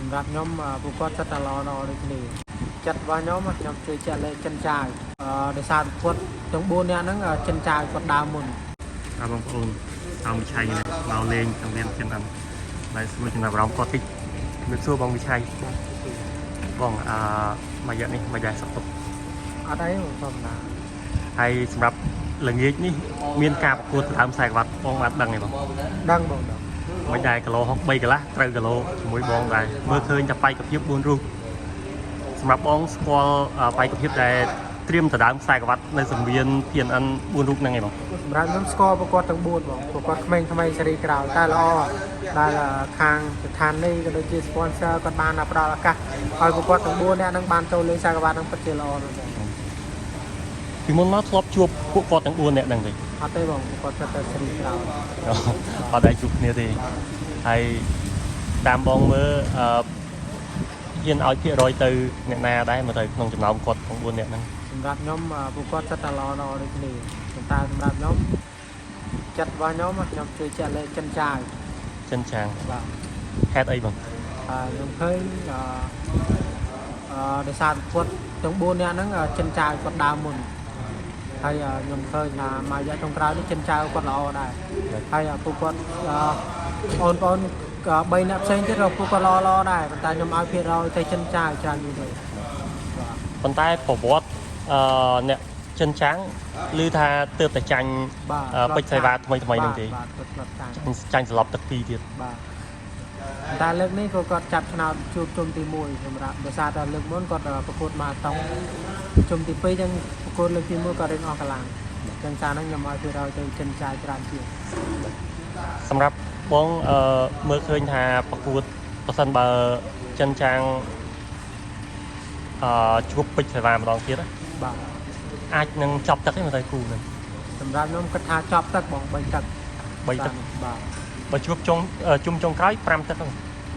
សម្រាប់ខ្ញុំពួកគាត់ចិត្តតែល្អដូចគ្នាចិត្តរបស់ខ្ញុំខ្ញុំជួយចាក់លេខចិនចាយដោយសារពុទ្ធទាំង4នាក់ហ្នឹងចិនចាយគាត់ដើមមុនបងប្អូនអង្គវិឆ័យនេះមកលេងក្នុងរៀនចិនហ្នឹងហើយសួរចំណាប់អារម្មណ៍គាត់តិចមិនសួរបងវិឆ័យបងមួយរយៈនេះមិនដែរសុខទុក្ខអត់អីធម្មតាហើយសម្រាប់ល្ងាចនេះមានការប្រកួតដើមខ្សែក្បាត់បងបានដឹងទេបងដឹងបងដឹងមិនដែរគីឡូ63កន្លះត្រូវគីឡូជាមួយបងដែរមើលឃើញតែបៃកភាព4រូបសម្រាប់បងស្គាល់បៃកភាពដែលត្រៀមទៅដើមខ្សែក្បាត់នៅសម្ពាន PNN 4រូបហ្នឹងឯងបងសម្រាប់ខ្ញុំស្គាល់ប្រកួតទាំង4បងប្រកួតក្មេងៗសេរីក្រោយតែល្អដែលខាងស្ថានីយ៍ក៏ដូចជា sponsor គាត់បានផ្ដល់ឱកាសឲ្យប្រកួតទាំង4នាក់ហ្នឹងបានចូលលេងខ្សែក្បាត់ហ្នឹងពិតជាល្អណាស់ពីមុនមកធ្លាប់ជួបពួកគាត់ទាំង4នាក់ហ្នឹងទេអត់ទេបងគាត់ទៅសេរីក្រោយអត់ដែរជួបគ្នាទេហើយតាមបងមើលហ៊ានឲ្យភាគរយទៅអ្នកណាដែរមកទៅក្នុងចំណោមគាត់ទាំង4នាក់ហ្នឹងសម្រាប់ខ្ញុំពួកគាត់ចិត្តតែល្អដូចគ្នាប៉ុន្តែសម្រាប់ខ្ញុំចិត្តរបស់ខ្ញុំជួយចាក់លេខចិនចាយបាទហេតុអីបងខ្ញុំឃើញដោយសារពុទ្ធទាំង4នាក់ហ្នឹងចិនចាយគាត់ដើមមុនហើយខ្ញុំឃើញថាមួយរយៈចុងក្រោយនេះចិនចាយគាត់ល្អដែរហើយពួកគាត់បងប្អូន3នាក់ផ្សេងទៀតពួកគាត់ល្អដែរប៉ុន្តែខ្ញុំឲ្យភាគរយទៅចិនចាយច្រើនយូរទៅប៉ុន្តែប្រវត្តិអ្នកចិនចាងឮថាទើបតែចាញ់ពេជ្រសៃវ៉ាថ្មីហ្នឹងទេចាញ់សន្លប់ទឹក2ទៀតបាទតែលើកនេះគាត់ចាប់ឆ្នោតជួបជុំទី1សម្រាប់ដោយសារតែលើកមុនគាត់ប្រកួតមកតង់ជុំទី2ចឹងប្រកួតលើកទី1គាត់រៀងអស់កម្លាំងចឹងសារហ្នឹងខ្ញុំឲ្យភាគរយទៅចិនចាយច្រើនជាងសម្រាប់បងមើលឃើញថាប្រកួតបើសិនបើចិនចាងជួបពេជ្រសៃវ៉ាម្ដងទៀតបាទអាចនឹងចប់ទឹកទេមកទៅគូហ្នឹងសម្រាប់ខ្ញុំគិតថាចប់ទឹកបង3ទឹកបាទបើជួបជុំចុងក្រោយ5ទឹកហ្នឹង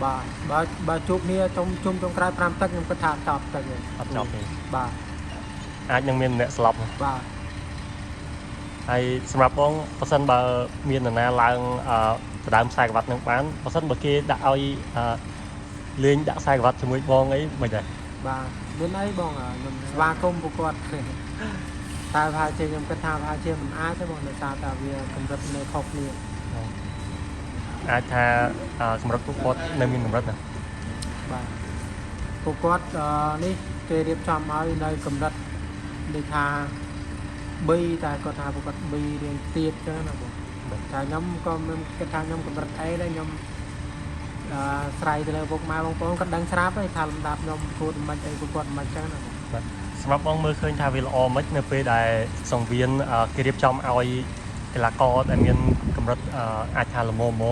បាទបើជួបគ្នាជុំចុងក្រោយ5ទឹកខ្ញុំគិតថាចប់ទឹកទេអត់ចប់ទេបាទអាចនឹងមានអ្នកស្លាប់បាទហើយសម្រាប់បងបើសិនបើមាននរណាឡើងដដើមខ្សែក្បាត់នឹងបានបើសិនបើគេដាក់ឲ្យលេងដាក់ខ្សែក្បាត់ជាមួយបងអីមិនដែរបាទមានអីបងខ្ញុំស្វាគមន៍ពួកគាត់តែប្រហែលជាខ្ញុំគិតថាប្រហែលជាមិនអាចទេបងដោយសារតែវាកម្រិតនៅខុសគ្នាអាចថាកម្រិតពួកគាត់នៅមានកម្រិតណាបាទពួកគាត់នេះគេរៀបចំឲ្យនៅកម្រិតដូចថា B តែគាត់ថាពួកគាត់ B រៀងទៀតចឹងណាបងតែខ្ញុំក៏មិនគិតថាខ្ញុំកម្រិត A ដែរខ្ញុំស្រ័យទៅលើពុកម៉ែបងប្អូនគាត់ដឹងស្រាប់ហើយថាលំដាប់ខ្ញុំគួរមិនអីពួកគាត់មិនចឹងណាបងសម្រាប់បងមើលឃើញថាវាល្អមិននៅពេលដែលសង្វៀនគេរៀបចំឲ្យកីឡាករដែលមានកម្រិតអាចថាល្មម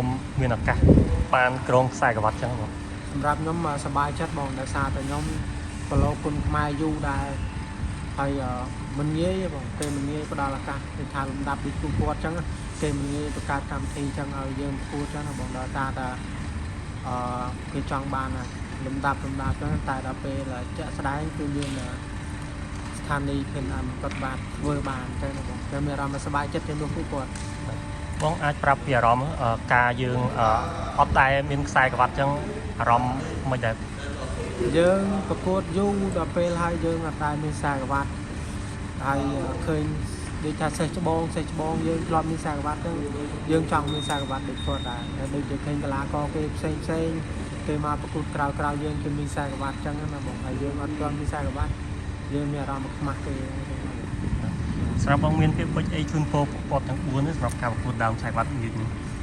មានឱកាសបានក្រុងខ្សែក្បាត់ចឹងបងសម្រាប់ខ្ញុំសប្បាយចិត្តបងដោយសារតែខ្ញុំប្រឡូកគុណខ្មែរយូរដែរហើយមិនងាយទេបងគេមិនងាយផ្ដល់ឱកាសគេថាលំដាប់ដូចពួកគាត់ចឹងគេមិនងាយបង្កើតកម្មវិធីចឹងឲ្យយើងប្រកួតចឹងបងដោយសារតែគេចង់បានលំដាប់ចឹងតែដល់ពេលជាក់ស្ដែងគឺមានស្ថានីយ៍ PNN គាត់បានធ្វើបានចឹងបងខ្ញុំមានអារម្មណ៍សប្បាយចិត្តជាមួយពួកគាត់បងអាចប្រាប់ពីអារម្មណ៍ការយើងអត់តែមានខ្សែក្បាត់ចឹងអារម្មណ៍មិនដែរយើងប្រកួតយូរដល់ពេលហើយយើងអត់តែមានខ្សែក្បាត់ហើយឃើញដូចថាសេះច្បងយើងធ្លាប់មានខ្សែក្បាត់ចឹងយើងចង់មានខ្សែក្បាត់ដូចគាត់ដែរហើយដូចជាឃើញកីឡាករគេផ្សេងគេមកប្រកួតក្រៅយើងគេមានខ្សែក្បាត់ចឹងណាបងហើយយើងអត់ទាន់មានខ្សែក្បាត់យើងមានអារម្មណ៍ខ្មាស់គេសម្រាប់បងមានពាក្យពេចន៍អីជូនពរពួកគាត់ទាំង4នេះសម្រាប់ការប្រកួតដើមខ្សែក្បាត់នេះ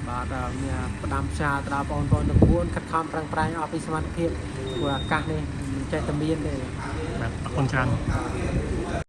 បាទមានផ្ដាំផ្សាទៅដល់បងប្អូនទាំង4ខិតខំប្រឹងប្រែងអស់ពីសមត្ថភាពព្រោះឱកាសនេះមិនចេះតែមានទេបាទអរគុណច្រើន